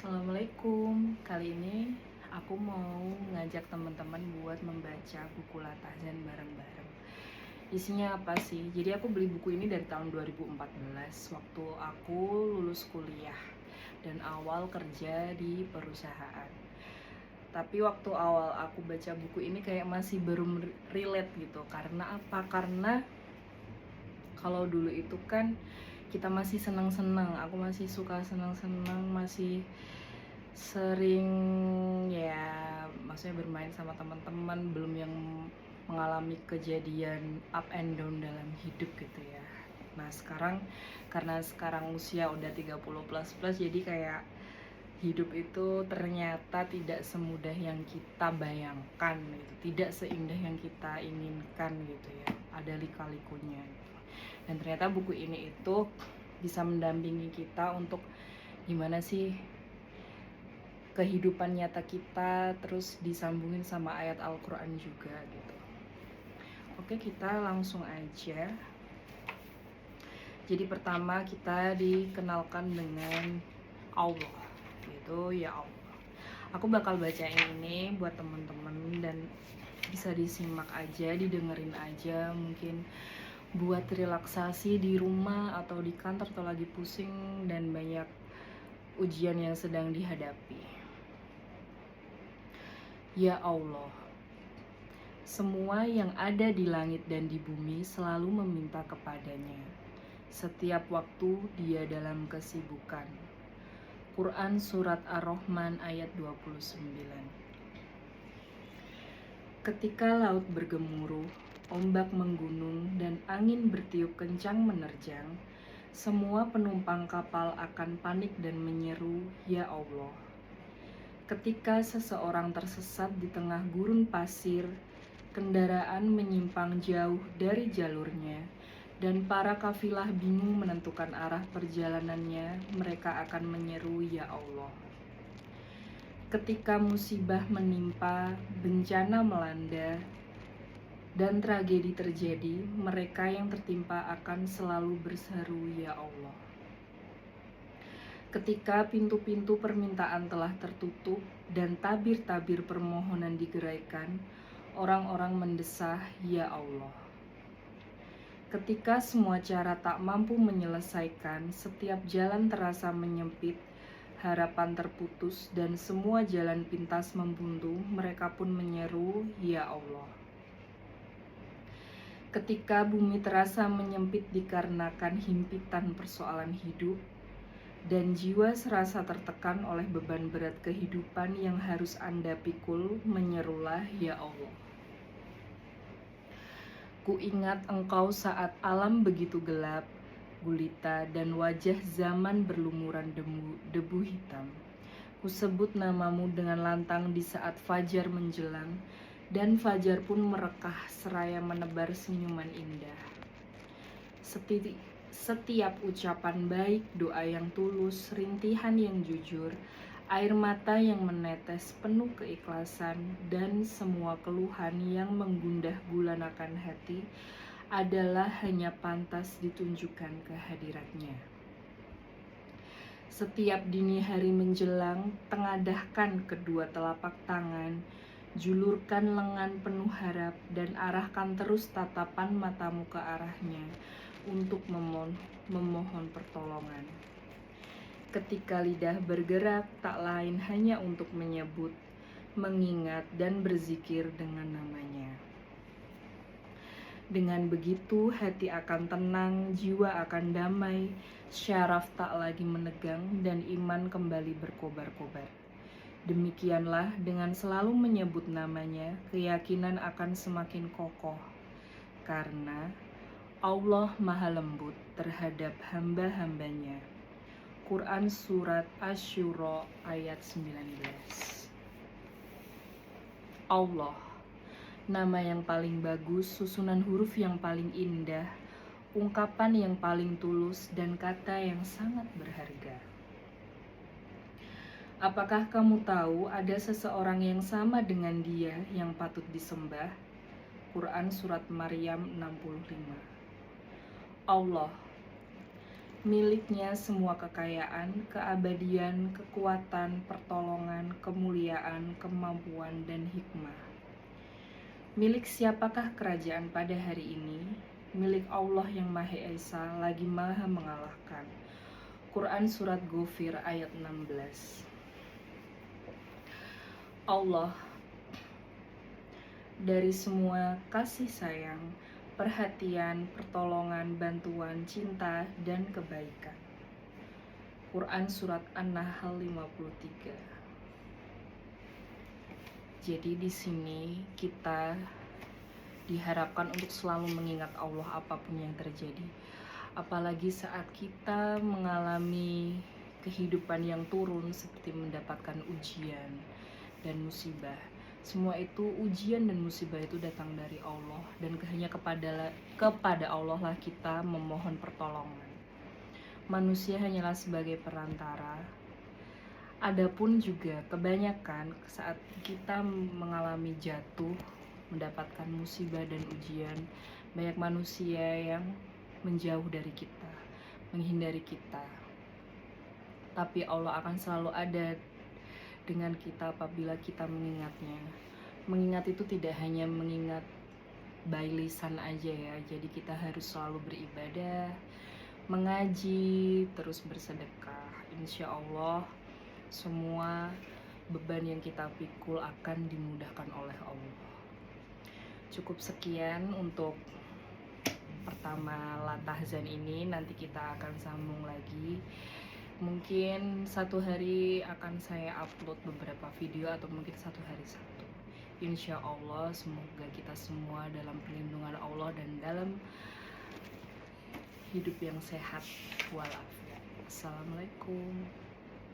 Assalamualaikum. Kali ini aku mau ngajak teman-teman buat membaca buku Latazan bareng-bareng. Isinya apa sih? Jadi aku beli buku ini dari tahun 2014 waktu aku lulus kuliah dan awal kerja di perusahaan. Tapi waktu awal aku baca buku ini kayak masih belum relate gitu. Karena apa? Karena kalau dulu itu kan kita masih senang-senang, aku masih suka senang-senang, masih sering ya maksudnya bermain sama teman-teman, belum yang mengalami kejadian up and down dalam hidup gitu ya. Nah sekarang karena sekarang usia udah 30 plus plus, jadi kayak hidup itu ternyata tidak semudah yang kita bayangkan gitu, tidak seindah yang kita inginkan gitu ya, ada lika-likunya gitu. Dan ternyata buku ini itu bisa mendampingi kita untuk gimana sih kehidupan nyata kita, terus disambungin sama ayat Al-Quran juga gitu. Oke, kita langsung aja. Jadi pertama kita dikenalkan dengan Allah, gitu ya Allah. Aku bakal bacain ini buat temen-temen dan bisa disimak aja, didengerin aja, mungkin buat relaksasi di rumah atau di kantor atau lagi pusing dan banyak ujian yang sedang dihadapi. Ya Allah, semua yang ada di langit dan di bumi selalu meminta kepadanya. Setiap waktu dia dalam kesibukan. Quran Surat Ar-Rahman ayat 29. Ketika laut bergemuruh, ombak menggunung, dan angin bertiup kencang menerjang, semua penumpang kapal akan panik dan menyeru, "Ya Allah!" Ketika seseorang tersesat di tengah gurun pasir, kendaraan menyimpang jauh dari jalurnya, dan para kafilah bingung menentukan arah perjalanannya, mereka akan menyeru, "Ya Allah!" Ketika musibah menimpa, bencana melanda, dan tragedi terjadi, mereka yang tertimpa akan selalu berseru, "Ya Allah!" Ketika pintu-pintu permintaan telah tertutup dan tabir-tabir permohonan digeraikan, orang-orang mendesah, "Ya Allah!" Ketika semua cara tak mampu menyelesaikan, setiap jalan terasa menyempit, harapan terputus, dan semua jalan pintas membuntu, mereka pun menyeru, "Ya Allah!" Ketika bumi terasa menyempit dikarenakan himpitan persoalan hidup, dan jiwa serasa tertekan oleh beban berat kehidupan yang harus Anda pikul, menyerulah, "Ya Allah!" Ku ingat engkau saat alam begitu gelap, gulita, dan wajah zaman berlumuran debu hitam. Ku sebut namamu dengan lantang di saat fajar menjelang, dan fajar pun merekah seraya menebar senyuman indah. Setiap ucapan baik, doa yang tulus, rintihan yang jujur, air mata yang menetes penuh keikhlasan, dan semua keluhan yang menggundah gulanakan hati adalah hanya pantas ditunjukkan kehadiratnya. Setiap dini hari menjelang, tengadahkan kedua telapak tangan, julurkan lengan penuh harap, dan arahkan terus tatapan matamu ke arahnya untuk memohon pertolongan. Ketika lidah bergerak, tak lain hanya untuk menyebut, mengingat, dan berzikir dengan namanya. Dengan begitu, hati akan tenang, jiwa akan damai, syaraf tak lagi menegang, dan iman kembali berkobar-kobar. Demikianlah dengan selalu menyebut namanya, keyakinan akan semakin kokoh, karena Allah Maha Lembut terhadap hamba-hambanya. Quran Surat Asy-Syura ayat 19. Allah, nama yang paling bagus, susunan huruf yang paling indah, ungkapan yang paling tulus, dan kata yang sangat berharga. Apakah kamu tahu ada seseorang yang sama dengan Dia yang patut disembah? Quran Surat Maryam 65. Allah, miliknya semua kekayaan, keabadian, kekuatan, pertolongan, kemuliaan, kemampuan, dan hikmah. Milik siapakah kerajaan pada hari ini? Milik Allah yang Maha Esa, lagi Maha mengalahkan. Quran Surat Ghafir ayat 16. Allah dari semua kasih sayang, perhatian, pertolongan, bantuan, cinta, dan kebaikan. Quran Surat An-Nahl 53. Jadi di sini kita diharapkan untuk selalu mengingat Allah apapun yang terjadi. Apalagi saat kita mengalami kehidupan yang turun seperti mendapatkan ujian dan musibah. Semua itu ujian dan musibah itu datang dari Allah, dan hanya kepada Allah lah kita memohon pertolongan. Manusia hanyalah sebagai perantara. Adapun juga kebanyakan saat kita mengalami jatuh, mendapatkan musibah dan ujian, banyak manusia yang menjauh dari kita, menghindari kita. Tapi Allah akan selalu ada dengan kita apabila kita mengingatnya. Mengingat itu tidak hanya mengingat by lisan aja ya, jadi kita harus selalu beribadah, mengaji, terus bersedekah. Insya Allah semua beban yang kita pikul akan dimudahkan oleh Allah. Cukup sekian untuk pertama Latahzan ini, nanti kita akan sambung lagi. Mungkin satu hari akan saya upload beberapa video atau mungkin satu hari satu. Insya Allah semoga kita semua dalam perlindungan Allah dan dalam hidup yang sehat walafiat. Assalamualaikum.